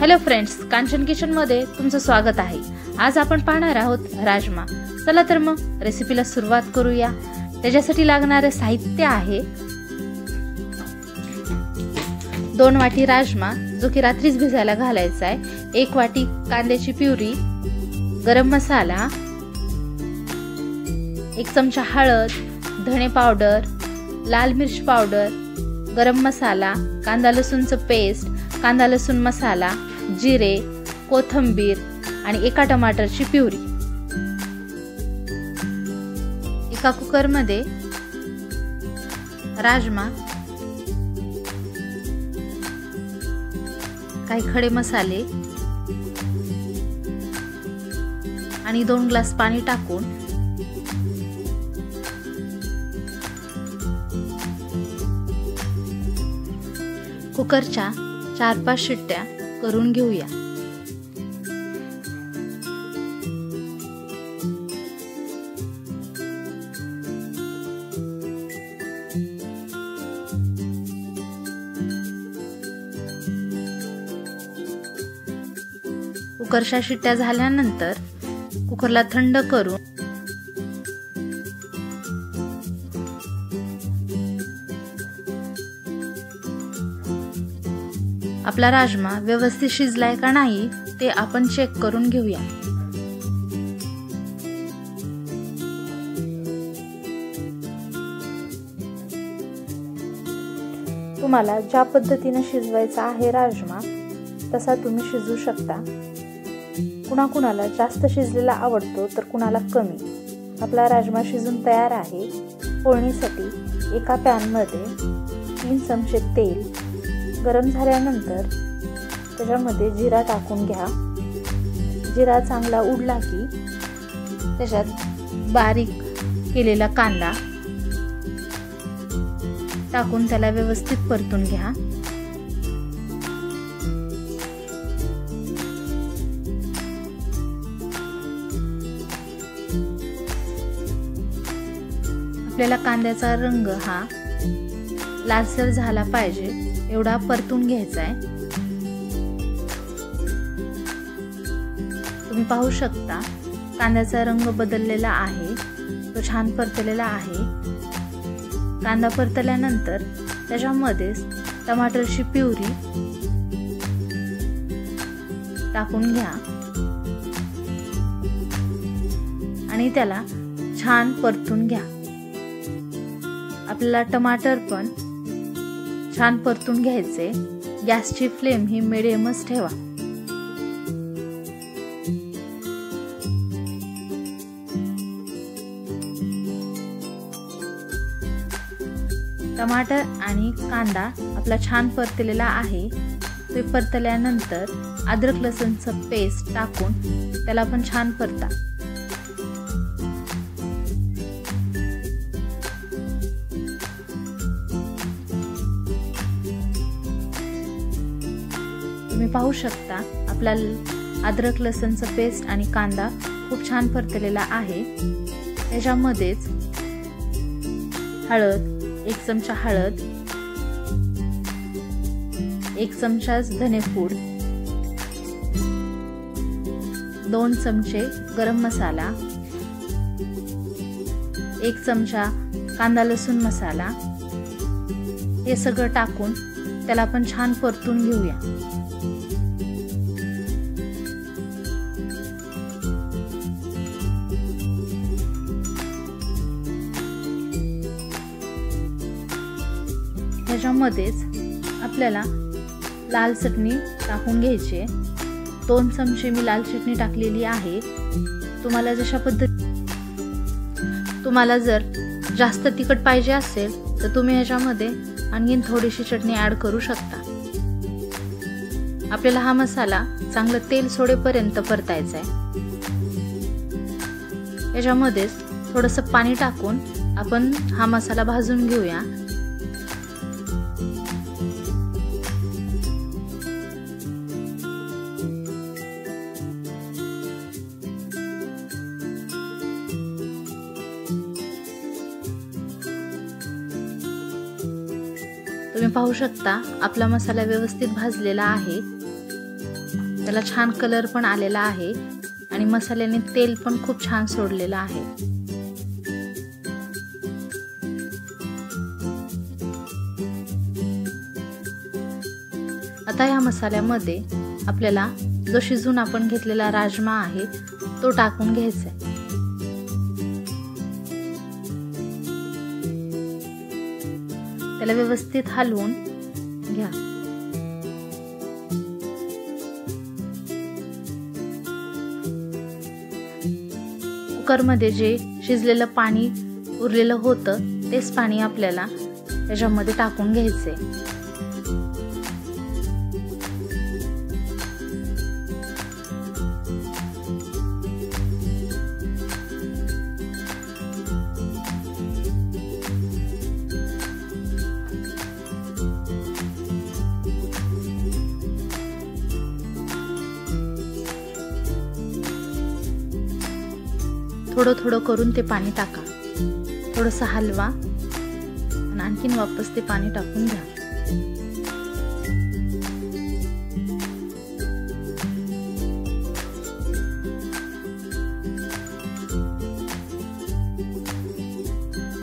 Hello friends, Kanchan kitchen मध्ये तुमचं स्वागत आहे। आज आपण पाहणार आहोत राजमा। चला तर मग रेसिपीला सुरुवात करूया। त्याच्यासाठी लागणारे साहित्य आहे 2 वाटी राजमा जो की रात्रीच भिजायला घालायचा आहे, 1 वाटी कांद्याची प्युरी, गरम मसाला, 1 चमचा हळद, धणे पावडर, लाल मिर्च पावडर, गरम मसाला, कांदा लसूणचं पेस्ट, कांदा लसूण मसाला, जिरे, कोथिंबीर आणि 1 टमाटरची प्युरी। एका कुकर मध्ये राजमा, काही खडे मसाले आणि 2 ग्लास पाणी टाकून कुकरच्या 4-5 शिट्ट्या करून घेऊया। कुकरच्या शिट्ट्या झाल्यानंतर कुकरला थंड करून आपला राजमा व्यवस्थित शिजलाय का नाही ते आपण चेक करून घेऊया। तुम्हाला ज्या पद्धतीने शिजवायचा आहे राजमा तसा तुम्ही शिजवू शकता। कुणाकुणाला जास्त शिजलेला आवडतो तर कुणाला कमी। आपला राजमा शिजून तयार आहे। फोडणीसाठी एका पॅन मध्ये 3 चमचे तेल गरम झाल्यानंतर त्याच्यामध्ये जिरा टाकून घ्या। जिरा चांगला उडला की त्याच्यात बारीक केलेला कांदा टाकून त्याला व्यवस्थित परतून घ्या। आपल्याला कांद्याचा रंग हा लालसर झाला पाहिजे एवढा परतून घ्यायचा आहे। तुम्ही पाहू शकता कांद्याचा रंग बदललेला आहे, तो छान परतलेला आहे। कांदा परतल्यानंतर त्याच्यामध्ये टमाटरची प्युरी टाकून घ्या आणि त्याला छान परतून घ्या। आपल्याला टमाटर पण छान परतून घ्यायचे। गॅसची फ्लेम ही मिडियमच ठेवा। टमाटर आणि कांदा आपला छान परतलेला आहे। ते परतल्यानंतर अद्रक लसूणचं पेस्ट टाकून त्याला पण छान परता। तुम्ही पाहू शकता आपला अद्रक लसूणचं पेस्ट आणि कांदा खूप छान परतलेला आहे। त्याच्यामध्येच हळद, 1 चमचा हळद, 1 चमचा धनेपूड, 2 चमचे गरम मसाला, 1 चमचा कांदा लसूण मसाला हे सगळं टाकून त्याला पण छान परतून घेऊया। त्याच्यामध्येच आपल्याला लाल चटणी टाकून घ्यायची आहे। 2 चमचे मी लाल चटणी टाकलेली आहे। तुम्हाला जर जास्त तिखट पाहिजे असेल तर तुम्ही ह्याच्यामध्ये आणखीन थोडीशी चटणी ऍड करू शकता। आपल्याला हा मसाला चांगलं तेल सोडेपर्यंत परतायचा आहे। याच्यामध्ये थोडंसं पाणी टाकून आपण हा मसाला भाजून घेऊया। तुम्ही पाहू शकता आपला मसाला व्यवस्थित भाजलेला आहे। त्याला छान कलर पण आलेला आहे आणि मसाल्याने तेल पण खूप छान सोडलेलं आहे। आता या मसाल्यामध्ये आपल्याला जो शिजून आपण घेतलेला राजमा आहे तो टाकून घ्यायचा आहे। त्याला व्यवस्थित हलवून घ्या। कुकरमध्ये जे शिजलेलं पाणी उरलेलं होतं तेच पाणी आपल्याला त्याच्यामध्ये टाकून घ्यायचे। थोडं थोडं करून ते पाणी टाका, थोडंसं हलवा आणि आणखीन वापस ते पाणी टाकून घ्या।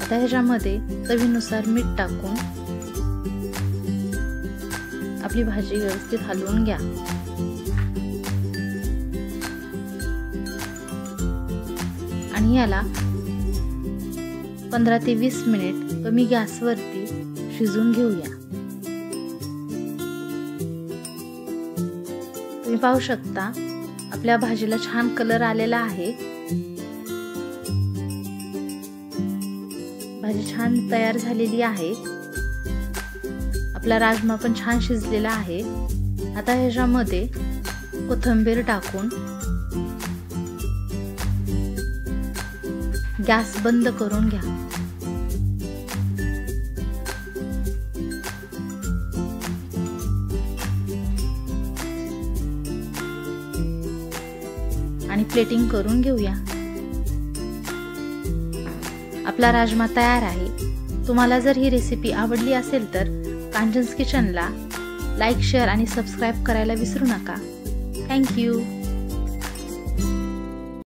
आता ह्याच्यामध्ये चवीनुसार मीठ टाकून आपली भाजी व्यवस्थित हलवून घ्या। आणि याला 15 ते 20 मिनिट कमी गॅसवरती शिजून घेऊया। तुम्ही पाहू शकता आपल्या भाजीला छान कलर आलेला आहे। भाजी छान तयार झालेली आहे। आपला राजमा पण छान शिजलेला आहे। आता ह्याच्यामध्ये कोथिंबीर टाकून गॅस बंद करून घ्या। आणि प्लेटिंग करून घेऊया। आपला राजमा तयार आहे। तुम्हाला जर ही रेसिपी आवडली असेल तर कांचन्स किचनला लाईक, शेअर आणि सबस्क्राईब करायला विसरू नका। Thank you.